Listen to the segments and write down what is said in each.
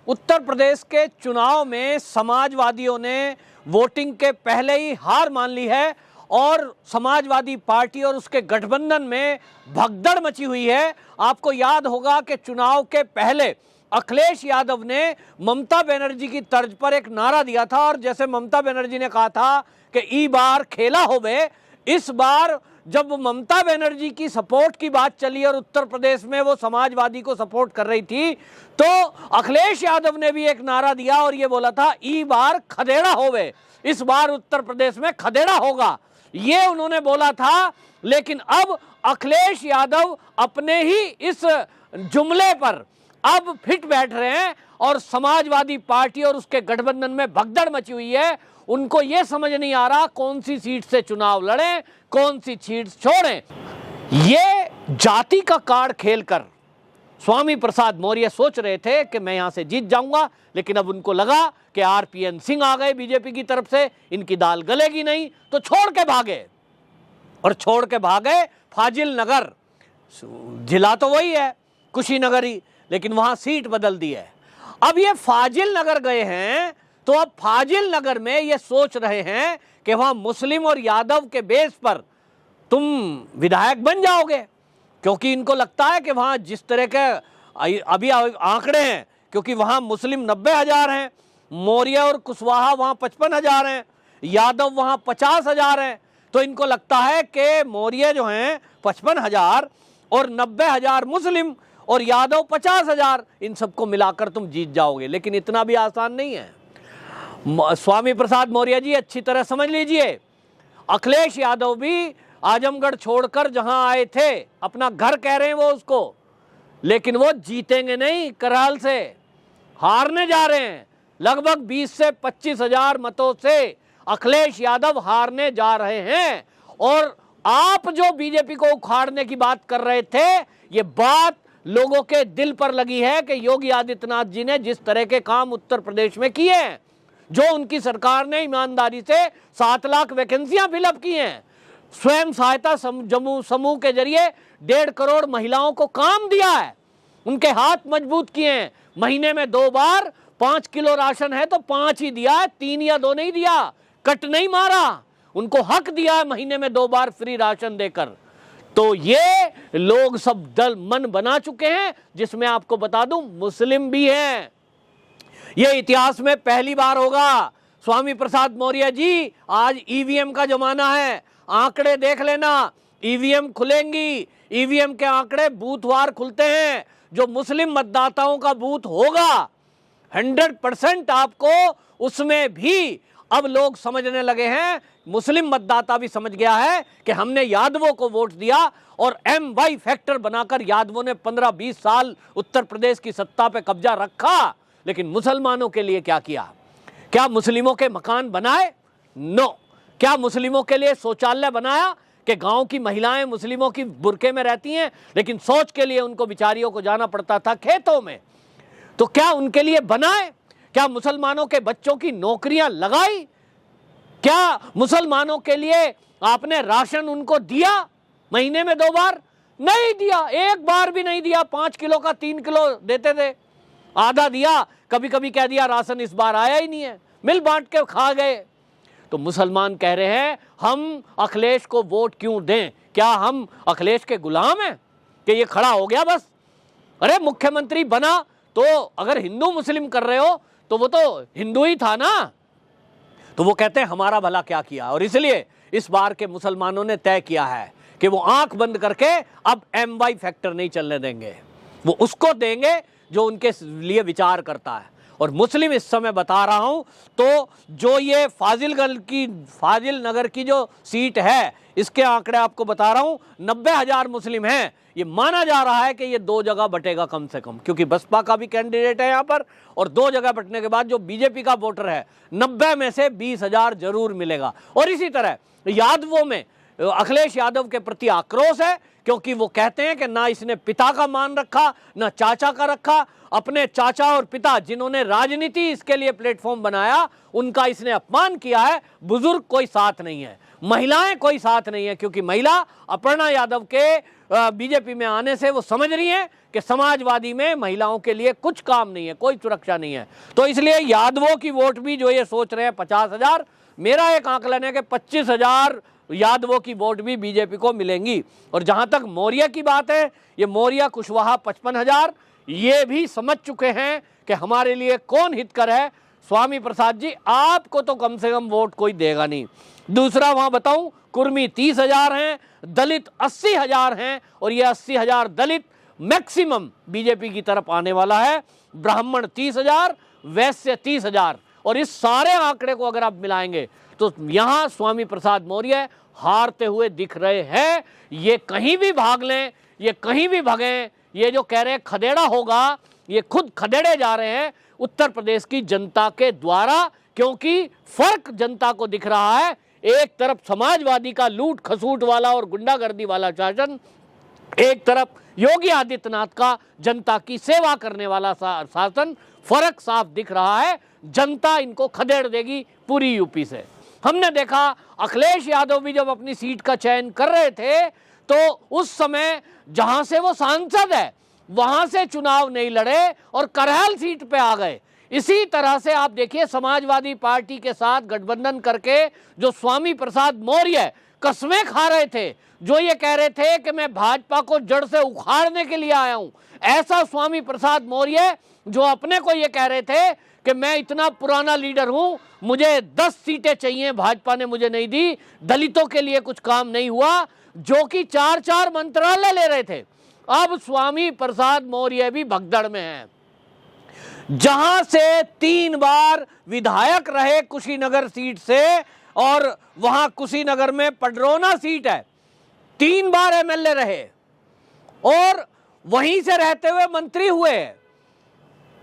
उत्तर प्रदेश के चुनाव में समाजवादियों ने वोटिंग के पहले ही हार मान ली है और समाजवादी पार्टी और उसके गठबंधन में भगदड़ मची हुई है। आपको याद होगा कि चुनाव के पहले अखिलेश यादव ने ममता बनर्जी की तर्ज पर एक नारा दिया था और जैसे ममता बनर्जी ने कहा था कि ई बार खेला होवे, इस बार जब ममता बनर्जी की सपोर्ट की बात चली और उत्तर प्रदेश में वो समाजवादी को सपोर्ट कर रही थी, तो अखिलेश यादव ने भी एक नारा दिया और ये बोला था ई बार खदेड़ा होवे, इस बार उत्तर प्रदेश में खदेड़ा होगा, ये उन्होंने बोला था। लेकिन अब अखिलेश यादव अपने ही इस जुमले पर अब फिट बैठ रहे हैं और समाजवादी पार्टी और उसके गठबंधन में भगदड़ मची हुई है। उनको यह समझ नहीं आ रहा कौन सी सीट से चुनाव लड़ें, कौन सी सीट छोड़ें। ये जाति का कार्ड खेलकर स्वामी प्रसाद मौर्य सोच रहे थे कि मैं यहां से जीत जाऊंगा, लेकिन अब उनको लगा कि आरपीएन सिंह आ गए बीजेपी की तरफ से, इनकी दाल गलेगी नहीं, तो छोड़ के भागे। और छोड़ के भागे फाजिल नगर, जिला तो वही है कुशीनगर ही, लेकिन वहां सीट बदल दी है। अब ये फाजिल नगर गए हैं तो अब फाजिल नगर में ये सोच रहे हैं कि वहां मुस्लिम और यादव के बेस पर तुम विधायक बन जाओगे, क्योंकि इनको लगता है कि वहां जिस तरह के अभी आंकड़े हैं, क्योंकि वहां मुस्लिम 90,000 हैं, मौर्य और कुशवाहा वहां 55,000 हैं, यादव वहां 50,000 हैं, तो इनको लगता है कि मौर्य जो हैं 55,000 और 90,000 मुस्लिम और यादव 50,000, इन सबको मिलाकर तुम जीत जाओगे। लेकिन इतना भी आसान नहीं है। स्वामी प्रसाद मौर्य जी अच्छी तरह समझ लीजिए, अखिलेश यादव भी आजमगढ़ छोड़कर जहां आए थे, अपना घर कह रहे हैं वो उसको, लेकिन वो जीतेंगे नहीं, करहाल से हारने जा रहे हैं। लगभग 20 से 25,000 मतों से अखिलेश यादव हारने जा रहे हैं। और आप जो बीजेपी को उखाड़ने की बात कर रहे थे, ये बात लोगों के दिल पर लगी है कि योगी आदित्यनाथ जी ने जिस तरह के काम उत्तर प्रदेश में किए हैं, जो उनकी सरकार ने ईमानदारी से 7 लाख वैकेंसियां फिलअप की हैं, स्वयं सहायता समूह के जरिए 1.5 करोड़ महिलाओं को काम दिया है, उनके हाथ मजबूत किए हैं, महीने में 2 बार 5 किलो राशन है तो 5 ही दिया है, 3 या 2 नहीं दिया, कट नहीं मारा, उनको हक दिया है महीने में 2 बार फ्री राशन देकर। तो ये लोग सब दल मन बना चुके हैं, जिसमें आपको बता दूं मुस्लिम भी हैं। ये इतिहास में पहली बार होगा। स्वामी प्रसाद मौर्य जी, आज ईवीएम का जमाना है, आंकड़े देख लेना, ईवीएम खुलेंगी, ईवीएम के आंकड़े बूथवार खुलते हैं। जो मुस्लिम मतदाताओं का बूथ होगा 100% आपको उसमें भी अब लोग समझने लगे हैं, मुस्लिम मतदाता भी समझ गया है कि हमने यादवों को वोट दिया और MY फैक्टर बनाकर यादवों ने 15-20 साल उत्तर प्रदेश की सत्ता पे कब्जा रखा, लेकिन मुसलमानों के लिए क्या किया? क्या मुस्लिमों के मकान बनाए? नो। क्या मुस्लिमों के लिए शौचालय बनाया कि गांव की महिलाएं मुस्लिमों की बुर्के में रहती हैं, लेकिन शौच के लिए उनको बिचारियों को जाना पड़ता था खेतों में? तो क्या उनके लिए बनाए? क्या मुसलमानों के बच्चों की नौकरियां लगाई? क्या मुसलमानों के लिए आपने राशन उनको दिया महीने में 2 बार? नहीं दिया, एक बार भी नहीं दिया। 5 किलो का 3 किलो देते थे, आधा दिया, कभी कभी कह दिया राशन इस बार आया ही नहीं है, मिल बांट के खा गए। तो मुसलमान कह रहे हैं हम अखिलेश को वोट क्यों दें? क्या हम अखिलेश के गुलाम हैं कि ये खड़ा हो गया बस? अरे मुख्यमंत्री बना तो अगर हिंदू मुस्लिम कर रहे हो तो वो तो हिंदू ही था ना। तो वो कहते हैं हमारा भला क्या किया, और इसलिए इस बार के मुसलमानों ने तय किया है कि वो आंख बंद करके अब MY फैक्टर नहीं चलने देंगे, वो उसको देंगे जो उनके लिए विचार करता है। और मुस्लिम इस समय बता रहा हूं, तो जो ये फाजिल नगर की जो सीट है, इसके आंकड़े आपको बता रहा हूं, 90,000 मुस्लिम हैं। ये माना जा रहा है कि ये 2 जगह बटेगा कम से कम, क्योंकि बसपा का भी कैंडिडेट है यहां पर, और 2 जगह बटने के बाद जो बीजेपी का वोटर है 90 में से 20,000 जरूर मिलेगा। और इसी तरह यादवों में अखिलेश यादव के प्रति आक्रोश है, क्योंकि वो कहते हैं कि ना इसने पिता का मान रखा, ना चाचा का रखा। अपने चाचा और पिता जिन्होंने राजनीति इसके लिए प्लेटफॉर्म बनाया, उनका इसने अपमान किया है। बुजुर्ग कोई साथ नहीं है, महिलाएं कोई साथ नहीं है, क्योंकि महिला अपर्णा यादव के बीजेपी में आने से वो समझ रही हैं कि समाजवादी में महिलाओं के लिए कुछ काम नहीं है, कोई सुरक्षा नहीं है। तो इसलिए यादवों की वोट भी जो ये सोच रहे हैं 50,000, मेरा एक आकलन है कि 25,000 यादवों की वोट भी बीजेपी को मिलेंगी। और जहां तक मौर्य की बात है, ये मौर्य कुशवाहा 55,000, ये भी समझ चुके हैं कि हमारे लिए कौन हितकर है। स्वामी प्रसाद जी, आपको तो कम से कम वोट कोई देगा नहीं। दूसरा वहां बताऊं, कुर्मी 30,000 हैं, दलित 80,000 हैं, और ये 80,000 दलित मैक्सिमम बीजेपी की तरफ आने वाला है। ब्राह्मण 30,000, वैश्य 30,000, और इस सारे आंकड़े को अगर आप मिलाएंगे तो यहां स्वामी प्रसाद मौर्य हारते हुए दिख रहे हैं। ये कहीं भी भाग लें, ये कहीं भी भगें, ये जो कह रहे हैं खदेड़ा होगा, ये खुद खदेड़े जा रहे हैं उत्तर प्रदेश की जनता के द्वारा, क्योंकि फर्क जनता को दिख रहा है। एक तरफ समाजवादी का लूट खसूट वाला और गुंडागर्दी वाला शासन, एक तरफ योगी आदित्यनाथ का जनता की सेवा करने वाला शासन। फर्क साफ दिख रहा है। जनता इनको खदेड़ देगी पूरी यूपी से। हमने देखा अखिलेश यादव भी जब अपनी सीट का चयन कर रहे थे तो उस समय जहां से वो सांसद है वहां से चुनाव नहीं लड़े और करहल सीट पे आ गए। इसी तरह से आप देखिए समाजवादी पार्टी के साथ गठबंधन करके जो स्वामी प्रसाद मौर्य कस्में खा रहे थे, जो ये कह रहे थे कि मैं भाजपा को जड़ से उखाड़ने के लिए आया हूं, ऐसा स्वामी प्रसाद मौर्य जो अपने को ये कह रहे थे कि मैं इतना पुराना लीडर हूं, मुझे 10 सीटें चाहिए, भाजपा ने मुझे नहीं दी, दलितों के लिए कुछ काम नहीं हुआ, जो कि 4-4 मंत्रालय ले रहे थे। अब स्वामी प्रसाद मौर्य भी भगदड़ में हैं। जहां से 3 बार विधायक रहे कुशीनगर सीट से, और वहां कुशीनगर में पडरौना सीट है, 3 बार एमएलए रहे और वहीं से रहते हुए मंत्री हुए,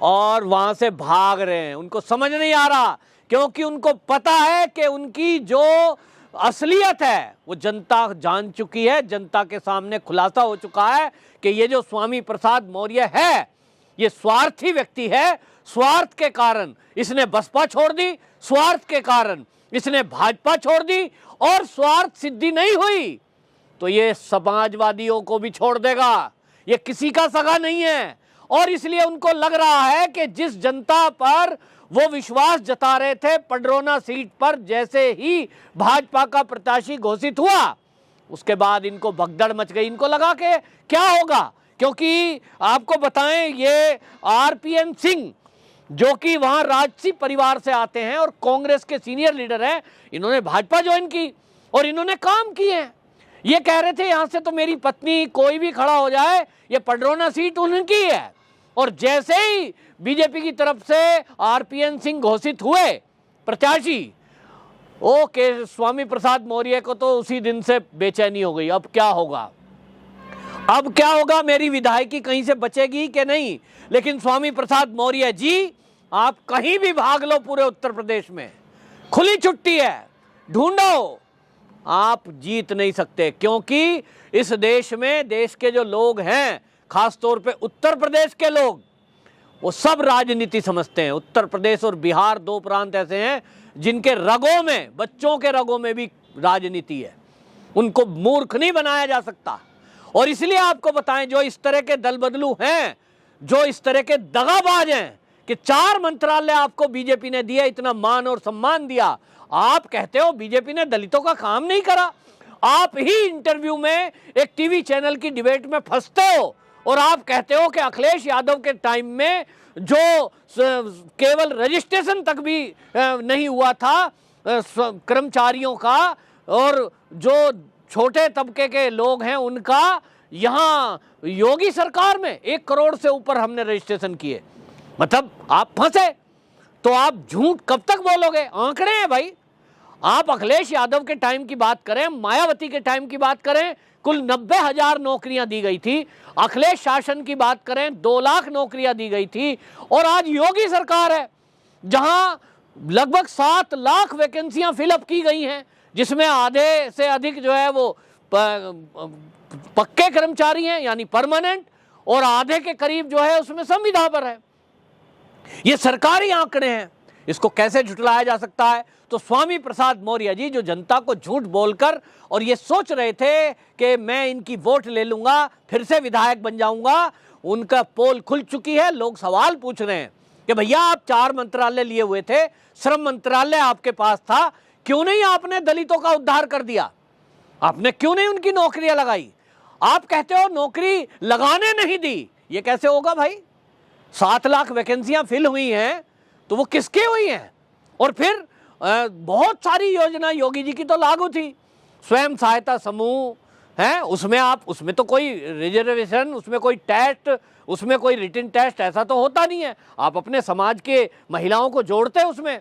और वहां से भाग रहे हैं। उनको समझ नहीं आ रहा, क्योंकि उनको पता है कि उनकी जो असलियत है वो जनता जान चुकी है। जनता के सामने खुलासा हो चुका है कि ये जो स्वामी प्रसाद मौर्य है ये स्वार्थी व्यक्ति है। स्वार्थ के कारण इसने बसपा छोड़ दी, स्वार्थ के कारण इसने भाजपा छोड़ दी, और स्वार्थ सिद्धि नहीं हुई तो ये समाजवादियों को भी छोड़ देगा। ये किसी का सगा नहीं है। और इसलिए उनको लग रहा है कि जिस जनता पर वो विश्वास जता रहे थे पडरौना सीट पर, जैसे ही भाजपा का प्रत्याशी घोषित हुआ उसके बाद इनको भगदड़ मच गई। इनको लगा कि क्या होगा, क्योंकि आपको बताएं ये आरपीएन सिंह जो कि वहां राजसी परिवार से आते हैं और कांग्रेस के सीनियर लीडर हैं, इन्होंने भाजपा ज्वाइन की और इन्होंने काम किए हैं। ये कह रहे थे यहां से तो मेरी पत्नी कोई भी खड़ा हो जाए, ये पडरौना सीट उनकी है। और जैसे ही बीजेपी की तरफ से आरपीएन सिंह घोषित हुए प्रत्याशी, ओके, स्वामी प्रसाद मौर्य को तो उसी दिन से बेचैनी हो गई। अब क्या होगा, अब क्या होगा, मेरी विधायकी कहीं से बचेगी कि नहीं। लेकिन स्वामी प्रसाद मौर्य जी, आप कहीं भी भाग लो पूरे उत्तर प्रदेश में, खुली छुट्टी है, ढूंढो, आप जीत नहीं सकते। क्योंकि इस देश में देश के जो लोग हैं, खास तौर पे उत्तर प्रदेश के लोग, वो सब राजनीति समझते हैं। उत्तर प्रदेश और बिहार 2 प्रांत ऐसे हैं जिनके रगों में, बच्चों के रगों में भी राजनीति है। उनको मूर्ख नहीं बनाया जा सकता। और इसलिए आपको बताएं, जो इस तरह के दल बदलू हैं, जो इस तरह के दगाबाज हैं कि 4 मंत्रालय आपको बीजेपी ने दिया, इतना मान और सम्मान दिया, आप कहते हो बीजेपी ने दलितों का काम नहीं करा। आप ही इंटरव्यू में एक टीवी चैनल की डिबेट में फंसते हो और आप कहते हो कि अखिलेश यादव के टाइम में जो केवल रजिस्ट्रेशन तक भी नहीं हुआ था कर्मचारियों का, और जो छोटे तबके के लोग हैं उनका, यहाँ योगी सरकार में 1 करोड़ से ऊपर हमने रजिस्ट्रेशन किए। मतलब आप फंसे तो आप झूठ कब तक बोलोगे? आंकड़े हैं भाई। आप अखिलेश यादव के टाइम की बात करें, मायावती के टाइम की बात करें, कुल 90,000 नौकरियां दी गई थी। अखिलेश शासन की बात करें, 2 लाख नौकरियां दी गई थी। और आज योगी सरकार है जहां लगभग 7 लाख वैकेंसियां फिलअप की गई हैं, जिसमें आधे से अधिक जो है वो पक्के कर्मचारी हैं यानी परमानेंट, और आधे के करीब जो है उसमें संविदा पर है। ये सरकारी आंकड़े हैं। इसको कैसे झुठलाया जा सकता है? तो स्वामी प्रसाद मौर्य जी जो जनता को झूठ बोलकर और ये सोच रहे थे कि मैं इनकी वोट ले लूंगा, फिर से विधायक बन जाऊंगा, उनका पोल खुल चुकी है। लोग सवाल पूछ रहे हैं कि भैया आप 4 मंत्रालय लिए हुए थे, श्रम मंत्रालय आपके पास था, क्यों नहीं आपने दलितों का उद्धार कर दिया? आपने क्यों नहीं उनकी नौकरियां लगाई? आप कहते हो नौकरी लगाने नहीं दी, ये कैसे होगा भाई? 7 लाख वैकेंसियां फिल हुई हैं तो वो किसकी हुई हैं? और फिर बहुत सारी योजना योगी जी की तो लागू थी, स्वयं सहायता समूह है, उसमें तो कोई रिजर्वेशन, उसमें कोई टेस्ट, उसमें कोई रिटन टेस्ट ऐसा तो होता नहीं है। आप अपने समाज के महिलाओं को जोड़ते हैं उसमें।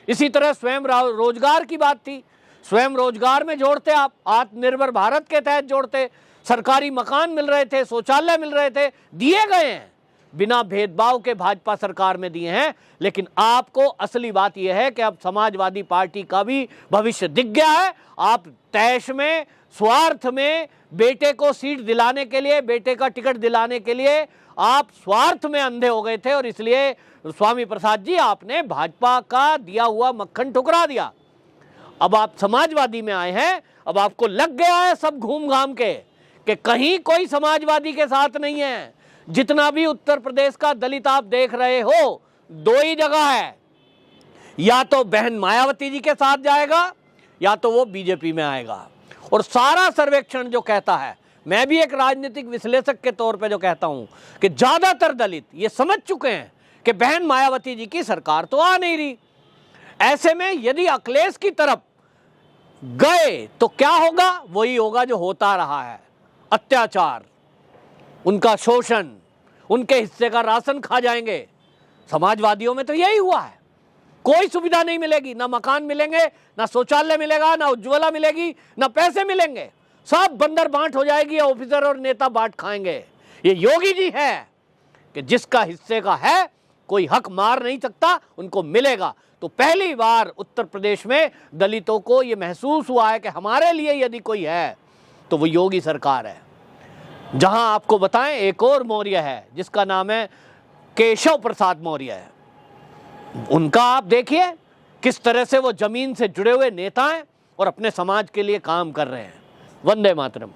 इसी तरह स्वयं रोजगार की बात थी, स्वयं रोजगार में जोड़ते, आप आत्मनिर्भर भारत के तहत जोड़ते, सरकारी मकान मिल रहे थे, शौचालय मिल रहे थे, दिए गए हैं बिना भेदभाव के, भाजपा सरकार में दिए हैं। लेकिन आपको असली बात यह है कि अब समाजवादी पार्टी का भी भविष्य दिख गया है। आप तैश में, स्वार्थ में, बेटे को सीट दिलाने के लिए, बेटे का टिकट दिलाने के लिए आप स्वार्थ में अंधे हो गए थे और इसलिए स्वामी प्रसाद जी आपने भाजपा का दिया हुआ मक्खन ठुकरा दिया। अब आप समाजवादी में आए हैं, अब आपको लग गया है सब घूम घाम के कि कहीं कोई समाजवादी के साथ नहीं है। जितना भी उत्तर प्रदेश का दलित आप देख रहे हो, 2 ही जगह है, या तो बहन मायावती जी के साथ जाएगा या तो वो बीजेपी में आएगा। और सारा सर्वेक्षण जो कहता है, मैं भी एक राजनीतिक विश्लेषक के तौर पे जो कहता हूं कि ज्यादातर दलित ये समझ चुके हैं कि बहन मायावती जी की सरकार तो आ नहीं रही। ऐसे में यदि अखिलेश की तरफ गए तो क्या होगा? वही होगा जो होता रहा है, अत्याचार, उनका शोषण, उनके हिस्से का राशन खा जाएंगे। समाजवादियों में तो यही हुआ है, कोई सुविधा नहीं मिलेगी, ना मकान मिलेंगे, ना शौचालय मिलेगा, ना उज्ज्वला मिलेगी, ना पैसे मिलेंगे, सब बंदर बांट हो जाएगी, ऑफिसर और नेता बांट खाएंगे। ये योगी जी है कि जिसका हिस्से का है कोई हक मार नहीं सकता, उनको मिलेगा। तो पहली बार उत्तर प्रदेश में दलितों को यह महसूस हुआ है कि हमारे लिए यदि कोई है तो वो योगी सरकार है। जहां आपको बताएं एक और मौर्य है जिसका नाम है केशव प्रसाद मौर्य है, उनका आप देखिए किस तरह से वो जमीन से जुड़े हुए नेता हैं और अपने समाज के लिए काम कर रहे हैं। वंदे मातरम।